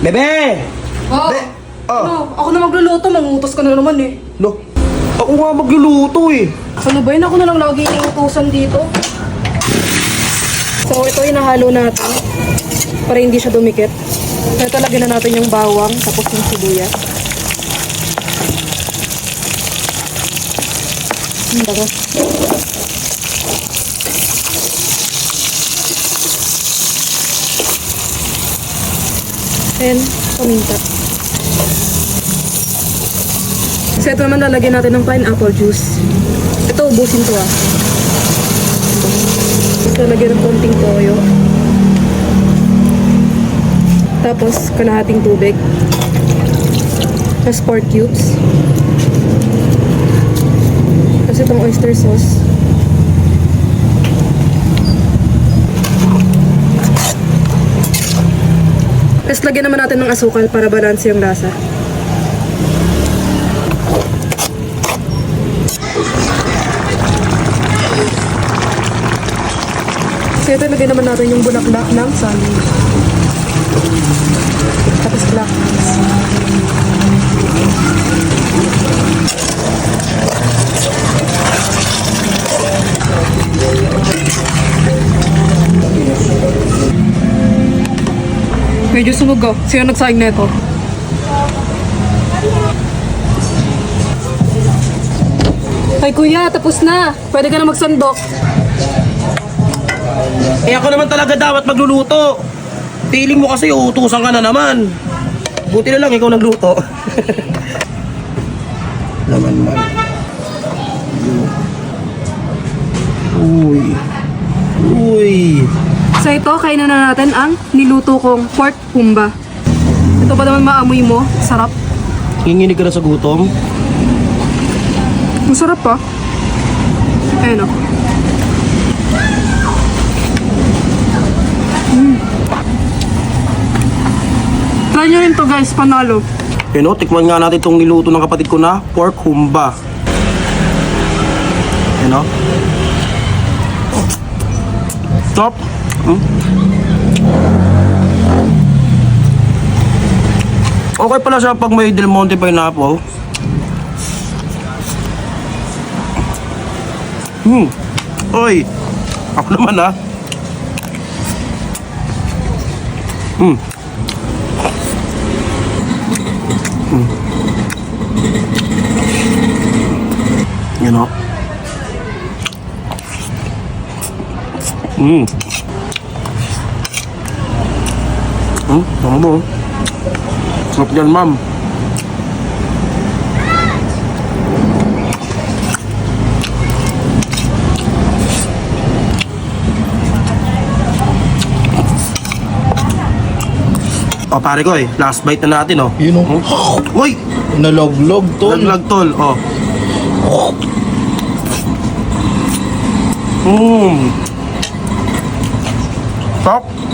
Bebe! Oh, Oh. ano? Ako na magluluto, mangutos ka na naman eh. Lo, ako nga magluluto eh. Ano ba yun? Ako na lang lagi inutusan dito. So, ito yung nahalo natin para hindi siya dumikit. So, ito lagyan na natin yung bawang, tapos yung sibuyas. Ang bago. And paminta. So, ito naman lalagyan natin ng pineapple juice. Ito, ubusin to ah. Ito, lagyan ng konting toyo. Tapos, kalahating tubig. Tapos, pork cubes. Tapos, itong oyster sauce. Tapos, lagyan naman natin ng asukal para balanse yung lasa. So, ito lagyan naman natin yung bulaklak ng saging. Tapos black beans. Medyo sunog oh. Sino nagsayang na ito? Ay kuya, tapos na. Pwede ka na magsandok. Eh ako naman talaga dapat magluluto. Piling mo kasi uutusan ka na naman. Buti na lang ikaw nagluto. Naman man. Uy. Uy. So ito, kainin na natin ang niluto kong pork humba. Ito pa naman maamoy mo. Sarap. Hinginig ka na sa gutom. Masarap pa. Ayan o. Try nyo rin to guys, panalo. Yun o, tikman nga natin itong niluto ng kapatid ko na pork humba. Yun o. Stop. Okay pala siya pag may Del Monte pineapple. Oy. Ako naman ah. You know. Ano mo? Sarap yan, ma'am. O pare ko last bite na natin Yun o. Uy! Naloglog, tol. Laglag tol, Stop!